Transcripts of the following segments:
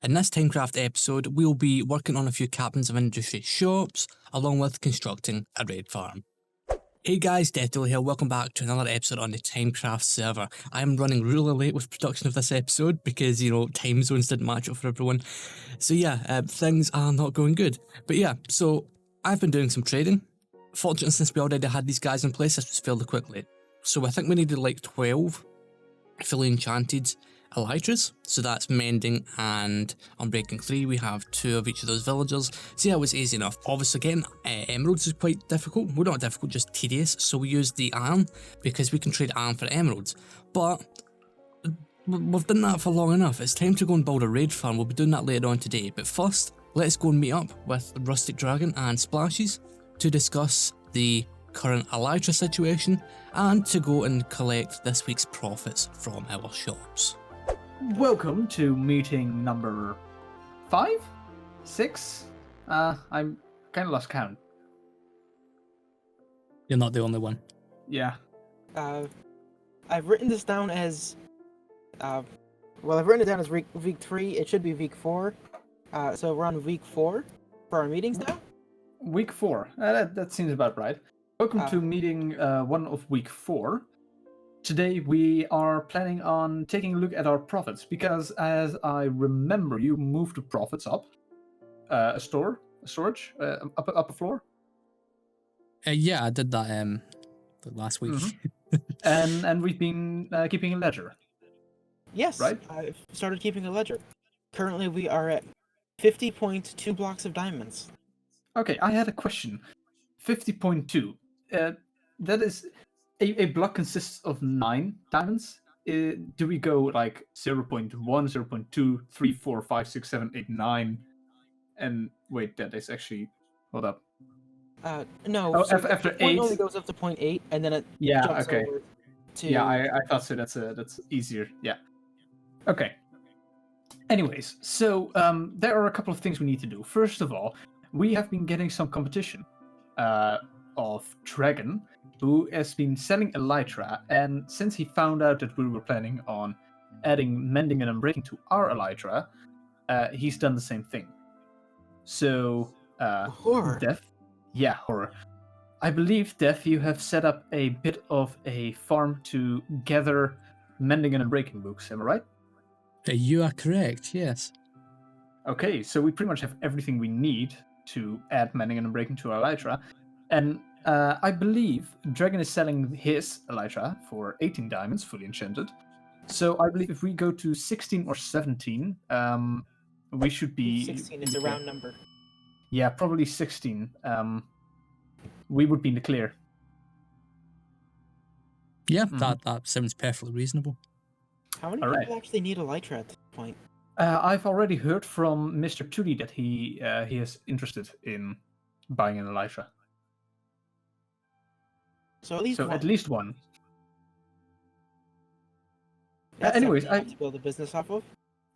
In this TimeCraft episode, we'll be working on a few captains of industry shops, along with constructing a raid farm. Hey guys, Deathdealer here, welcome back to another episode on the TimeCraft server. I am running really late with production of this episode because, time zones didn't match up for everyone. So yeah, things are not going good. But yeah, so I've been doing some trading. Fortunately, since we already had these guys in place, this was fairly quickly. So I think we needed like 12 fully enchanted elytras, so that's mending and unbreaking 3. We have 2 of each of those villagers, so yeah, it was easy enough. Obviously again, emeralds is quite difficult. Well, not difficult, just tedious, so we used the iron because we can trade iron for emeralds. But we've done that for long enough. It's time to go and build a raid farm. We'll be doing that later on today, but first let's go and meet up with RusticDragon and Splashes to discuss the current elytra situation and to go and collect this week's profits from our shops. Welcome to meeting number 5? 6? I'm kind of lost count. You're not the only one. Yeah. I've written this down as, I've written it down as week 3. It should be week 4. So we're on week 4 for our meetings now. Week 4. That seems about right. Welcome to meeting 1 of week 4. Today we are planning on taking a look at our profits because, as I remember, you moved the profits up a storage, up a floor. Yeah, I did that last week. Mm-hmm. and we've been keeping a ledger. Yes, right. I've started keeping a ledger. Currently, we are at 50.2 blocks of diamonds. Okay, I had a question. 50.2. That is. A block consists of 9 diamonds. Do we go like 0.1, 0.2, 3, 4, 5, 6, 7, 8, 9? And wait, that is actually... Hold up. No. Oh, so after 8... It only goes up to 0.8, and then it jumps over to... Yeah, I thought so. That's easier. Yeah. Okay. Anyways, so there are a couple of things we need to do. First of all, we have been getting some competition of Dragon, who has been selling elytra, and since he found out that we were planning on adding mending and unbreaking to our elytra, he's done the same thing. So, Horror. Death? Yeah, horror. I believe, Death, you have set up a bit of a farm to gather mending and unbreaking books, am I right? You are correct, yes. Okay, so we pretty much have everything we need to add mending and unbreaking to our elytra, and I believe Dragon is selling his elytra for 18 diamonds, fully enchanted. So I believe if we go to 16 or 17, we should be... 16 is a round number. Yeah, probably 16. We would be in the clear. Yeah, that sounds perfectly reasonable. How many people actually need elytra at this point? I've already heard from Mr. Tootie that he is interested in buying an elytra. So at least one. That's anyways, I have to build a business off of.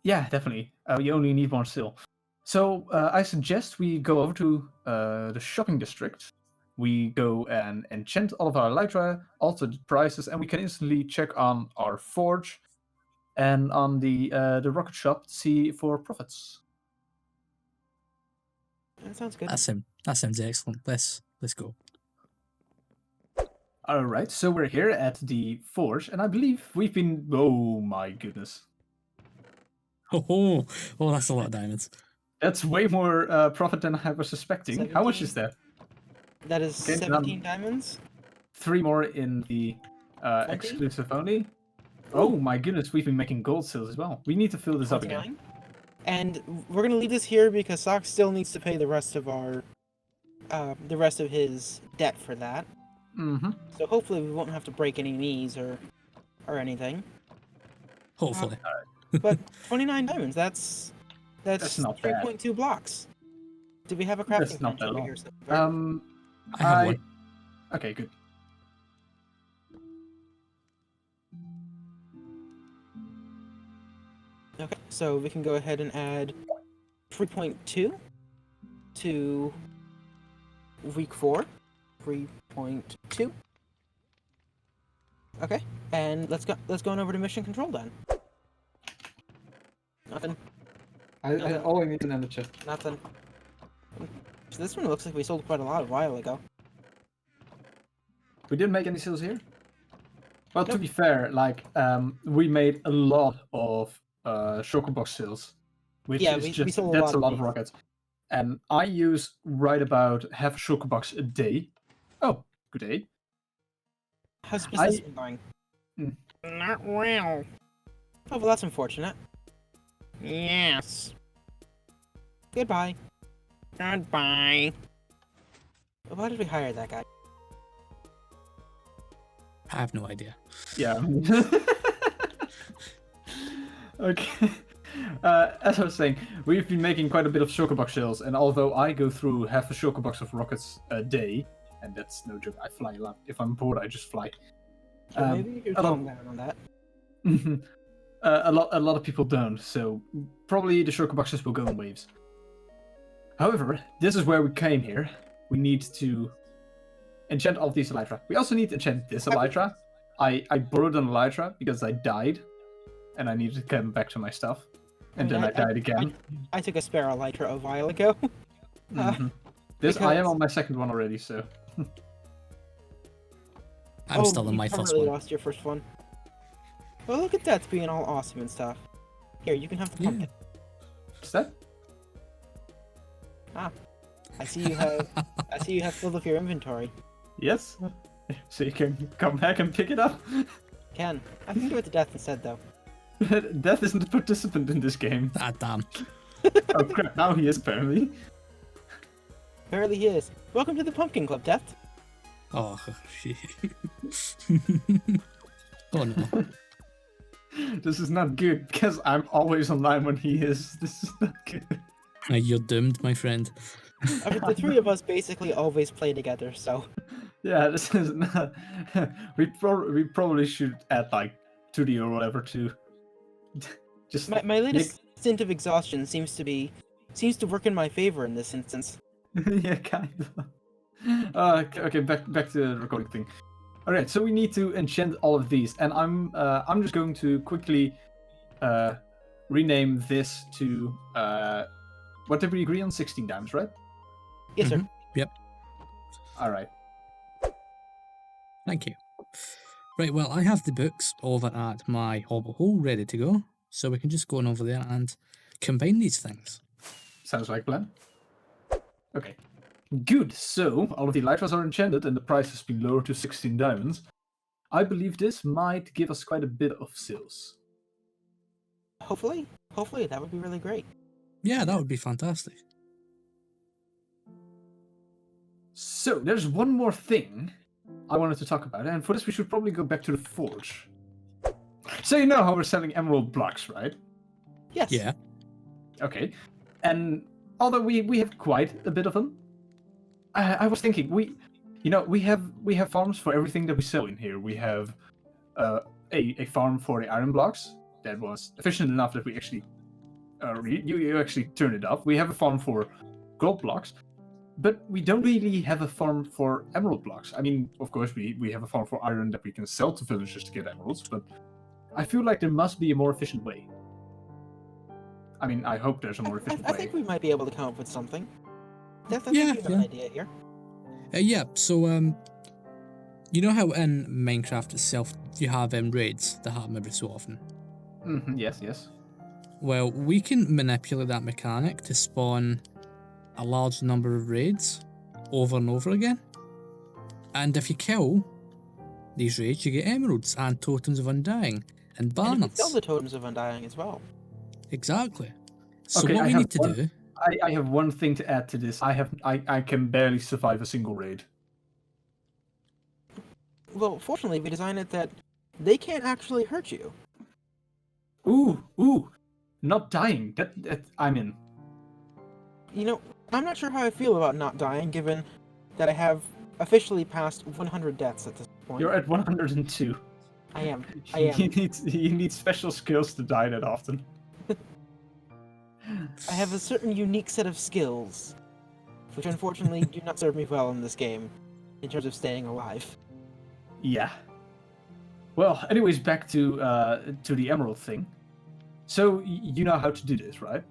Yeah, definitely. You only need one still. So I suggest we go over to the shopping district. We go and enchant all of our elytra, alter the prices, and we can instantly check on our forge and on the rocket shop to see for profits. That sounds good. That sounds excellent. Let's go. Alright, so we're here at the forge, and I believe we've been... Oh my goodness. Oh, that's a lot of diamonds. That's way more profit than I was suspecting. 17. How much is that? That is 17 diamonds. 3 more in the exclusive only. Oh my goodness, we've been making gold sales as well. We need to fill this up again. And we're gonna leave this here because Sock still needs to pay the rest of his debt for that. Mm-hmm. So hopefully we won't have to break any knees or anything. Hopefully. But 29 diamonds, that's not bad. 3.2 blocks. Do we have a crafting That's not bench bad at over all. here somewhere? I have one. Okay, good. Okay, so we can go ahead and add 3.2 to week 4. 3.2. Okay, and let's go on over to mission control then. Nothing. All I need is another chest. Nothing. So this one looks like we sold quite a lot a while ago. We didn't make any sales here? Well, to Nope. be fair, like, we made a lot of Chocobox sales. Which Yeah, is we just, sold a that's lot a of lot of these. rockets. And I use right about half a Chocobox a day. Oh, good day. How's business I- been going? Mm. Not well. Oh, well, that's unfortunate. Yes. Goodbye. Goodbye. Why did we hire that guy? I have no idea. Yeah. Okay. As I was saying, we've been making quite a bit of Chocobox sales, and although I go through half a Chocobox of rockets a day, and that's no joke, I fly a lot. If I'm bored, I just fly. So maybe you should a lot- calm down on that. a lot of people don't, so probably the Chocoboxes will go in waves. However, this is where we came here. We need to enchant all of these Elytra. We also need to enchant this Elytra. I borrowed an Elytra because I died, and I needed to come back to my stuff. And then I died again. I took a spare Elytra a while ago. Mhm. This I am because- on my second one already, so I'm still in my you first really one. lost your first one. Well, look at that being all awesome and stuff. Here, you can have the Yeah. pumpkin. what's that? I see you have. I see you have filled up your inventory. Yes. So you can come back and pick it up. Ken, I can do it to death instead, though. Death isn't a participant in this game. Ah, damn. Oh crap! Now he is apparently. Apparently he is. Welcome to the Pumpkin Club, Death. Oh, shit. Oh no. This is not good because I'm always online when he is. This is not good. You're doomed, my friend. I mean, the three of us basically always play together, so. Yeah, this is not. We probably should add like 2D or whatever to. Just My latest stint of exhaustion seems to work in my favor in this instance. yeah, kind of. Okay, back to the recording thing. All right, so we need to enchant all of these, and I'm just going to quickly rename this to what did we agree on? 16 dimes, right? Yes, sir. Mhm. Yep. All right. Thank you. Right, well, I have the books over at my hobble hole ready to go, so we can just go on over there and combine these things. Sounds like a plan. Okay. Good. So all of the Elytras are enchanted, and the price has been lowered to 16 diamonds. I believe this might give us quite a bit of sales. Hopefully, that would be really great. Yeah, that would be fantastic. So there's one more thing I wanted to talk about, and for this we should probably go back to the forge. So you know how we're selling emerald blocks, right? Yes. Yeah. Okay. And although we have quite a bit of them, I was thinking we have farms for everything that we sell in here. We have a farm for the iron blocks that was efficient enough that we actually you actually turned it up. We have a farm for gold blocks, but we don't really have a farm for emerald blocks. I mean, of course, we have a farm for iron that we can sell to villagers to get emeralds, but I feel like there must be a more efficient way. I mean, I hope there's a more efficient I way. think we might be able to come up with something. Death, I Yeah, think you have an yeah. idea here. Yeah, so, you know how in Minecraft itself you have raids that happen every so often? Yes, yes. Well, we can manipulate that mechanic to spawn a large number of raids over and over again. And if you kill these raids, you get emeralds and totems of undying and And you can banners. sell the totems of undying as well. Exactly. So Okay, what I we have need to one- do... I have one thing to add to this. I can barely survive a single raid. Well, fortunately, we designed it that they can't actually hurt you. Ooh, not dying. That I'm in. You know, I'm not sure how I feel about not dying, given that I have officially passed 100 deaths at this point. You're at 102. I am. You need special skills to die that often. I have a certain unique set of skills, which unfortunately do not serve me well in this game, in terms of staying alive. Yeah. Well, anyways, back to the emerald thing. So you know how to do this, right?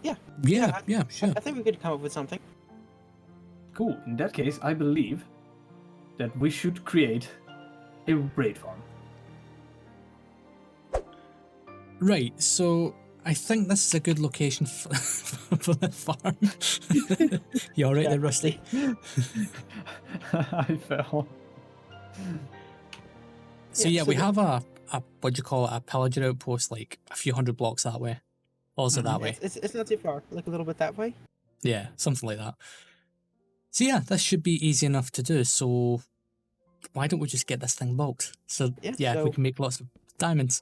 Yeah, sure. I think we could come up with something. Cool. In that case, I believe that we should create a raid farm. Right, so I think this is a good location for the farm. You alright there, Rusty? I fell. So Yeah, yeah, so we the- have a what do you call it, a pillager outpost like a few hundred blocks that way. Or is it that way? It's not too far. Like a little bit that way. Yeah, something like that. So yeah, this should be easy enough to do, so why don't we just get this thing built? So Yeah, we so- can make lots of diamonds.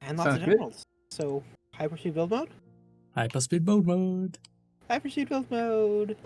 And lots Sounds of good. emeralds. So hyperspeed build mode. Hyperspeed build mode. Hyperspeed build mode.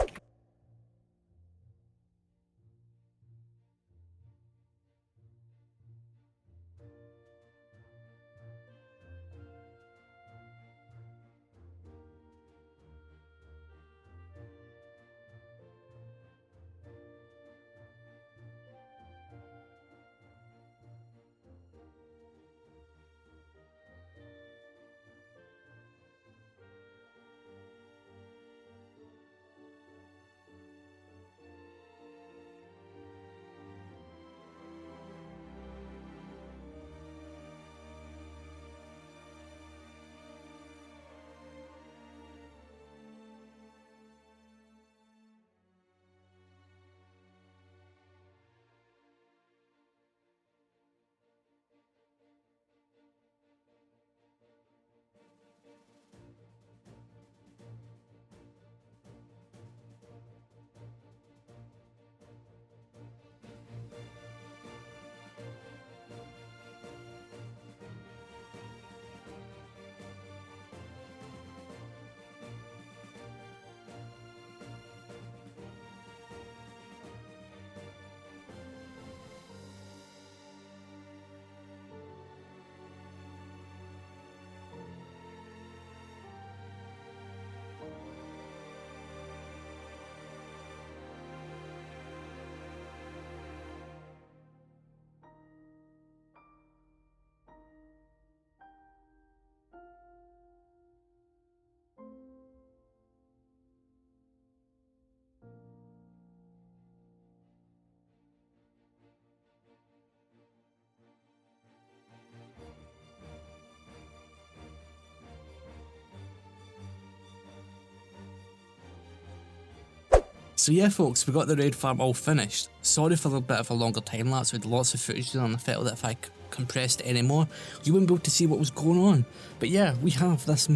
So yeah folks, we got the raid farm all finished. Sorry for a bit of a longer time lapse with lots of footage there, and I felt that if I compressed it anymore, you wouldn't be able to see what was going on. But yeah, we have this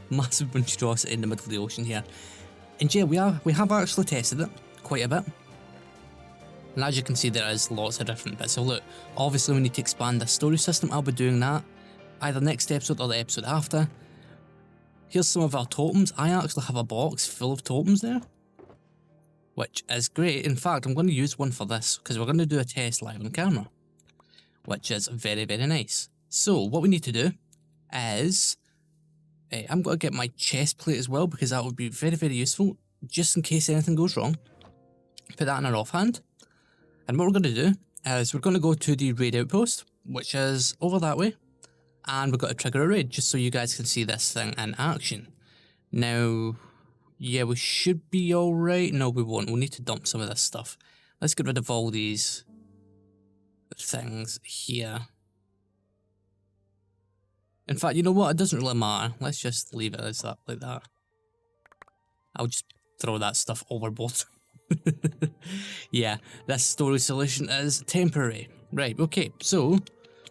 massive monstrosity in the middle of the ocean here. And yeah, we have actually tested it quite a bit. And as you can see, there is lots of different bits. So look, obviously we need to expand the storage system. I'll be doing that either next episode or the episode after. Here's some of our totems. I actually have a box full of totems there, which is great. In fact, I'm going to use one for this because we're going to do a test live on camera, which is very, very nice. So what we need to do is, I'm going to get my chest plate as well because that would be very, very useful just in case anything goes wrong. Put that in our offhand. And what we're going to do is we're going to go to the raid outpost, which is over that way. And we've got to trigger a raid just so you guys can see this thing in action. Now, yeah, we should be alright. No, we won't. We'll need to dump some of this stuff. Let's get rid of all these things here. In fact, you know what? It doesn't really matter. Let's just leave it as that, like that. I'll just throw that stuff overboard. Yeah, this storage solution is temporary. Right, okay, so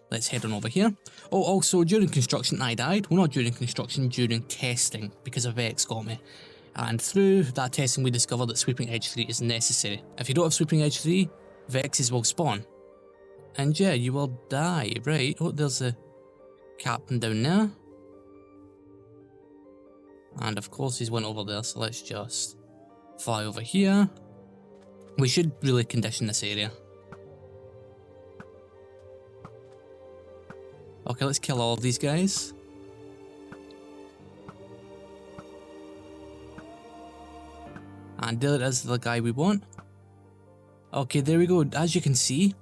let's head on over here. Oh, also, during construction I died. Well, not during construction, during testing, because a Vex got me. And through that testing we discovered that Sweeping Edge 3 is necessary. If you don't have Sweeping Edge 3, Vexes will spawn. And yeah, you will die. Right, oh, there's a captain down there. And of course he's went over there, so let's just fly over here. We should really condition this area. Okay, let's kill all of these guys. And there is the guy we want. Okay, there we go. As you can see,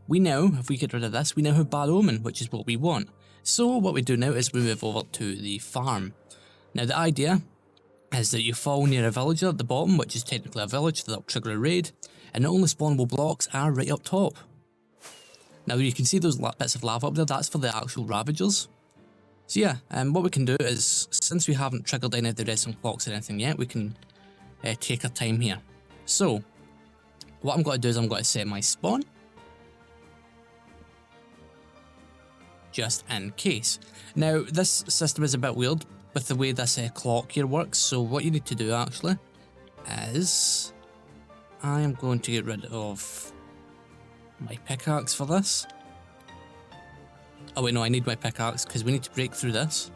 we now, if we get rid of this, we now have Bad Omen, which is what we want. So what we do now is we move over to the farm. Now the idea is that you fall near a villager at the bottom, which is technically a village, that'll trigger a raid, and the only spawnable blocks are right up top. Now you can see those bits of lava up there, that's for the actual Ravagers. So yeah, what we can do is, since we haven't triggered any of the redstone clocks or anything yet, we can take our time here. So, what I'm going to do is I'm going to set my spawn, just in case. Now this system is a bit weird with the way this clock here works, so what you need to do actually is, I am going to get rid of my pickaxe for this. Oh wait, no, I need my pickaxe because we need to break through this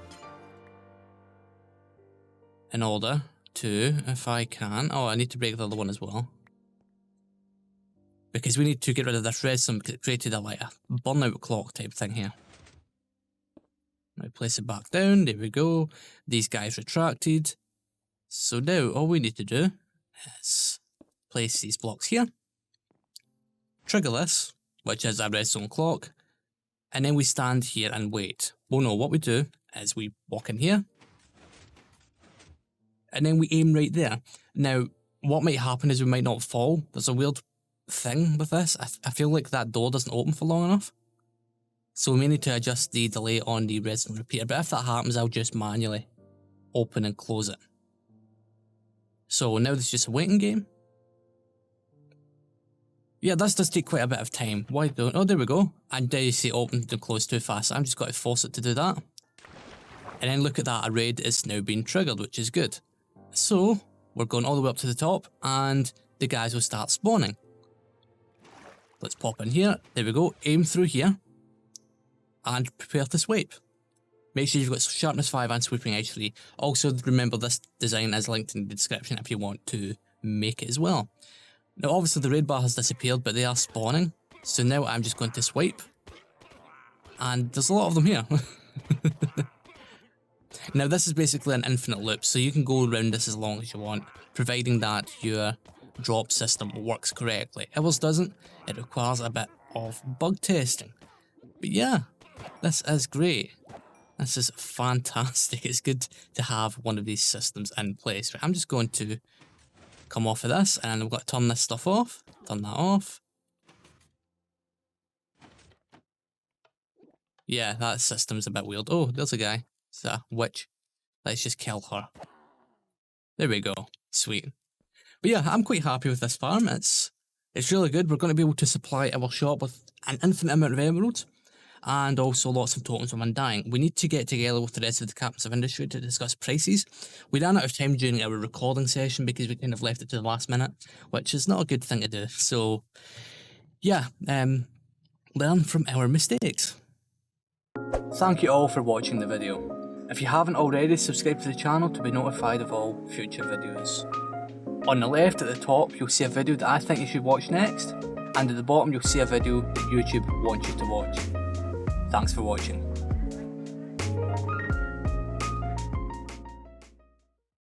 in order to, if I can, oh, I need to break the other one as well, because we need to get rid of this redstone because it created a burnout clock type thing here. Now place it back down, there we go, these guys retracted. So now all we need to do is place these blocks here, trigger this, which is a redstone clock, and then we stand here and wait. Well no, what we do is we walk in here, and then we aim right there. Now, what might happen is we might not fall. There's a weird thing with this. I feel like that door doesn't open for long enough. So we may need to adjust the delay on the redstone repeater, but if that happens, I'll just manually open and close it. So now this is just a waiting game. Yeah, this does take quite a bit of time. Why don't, oh there we go. And there you see it opened and closed too fast. I'm just got to force it to do that. And then look at that, a raid is now being triggered, which is good. So, we're going all the way up to the top, and the guys will start spawning. Let's pop in here, there we go, aim through here, and prepare to swipe. Make sure you've got sharpness 5 and sweeping edge 3. Also, remember this design is linked in the description if you want to make it as well. Now obviously the raid bar has disappeared, but they are spawning, so now I'm just going to swipe, and there's a lot of them here. Now this is basically an infinite loop, so you can go around this as long as you want, providing that your drop system works correctly. If it doesn't, it requires a bit of bug testing. But yeah, this is great. This is fantastic. It's good to have one of these systems in place. Right, I'm just going to come off of this, and I've got to turn this stuff off, turn that off. Yeah, that system's a bit weird. Oh, there's a guy. It's a witch. Let's just kill her. There we go. Sweet. But yeah, I'm quite happy with this farm. It's really good. We're going to be able to supply our shop with an infinite amount of emeralds, and also lots of tokens from undying. We need to get together with the rest of the captains of industry to discuss prices. We ran out of time during our recording session because we kind of left it to the last minute, which is not a good thing to do. So yeah, learn from our mistakes. Thank you all for watching the video. If you haven't already, subscribe to the channel to be notified of all future videos. On the left at the top, you'll see a video that I think you should watch next, and at the bottom you'll see a video that YouTube wants you to watch. Thanks for watching.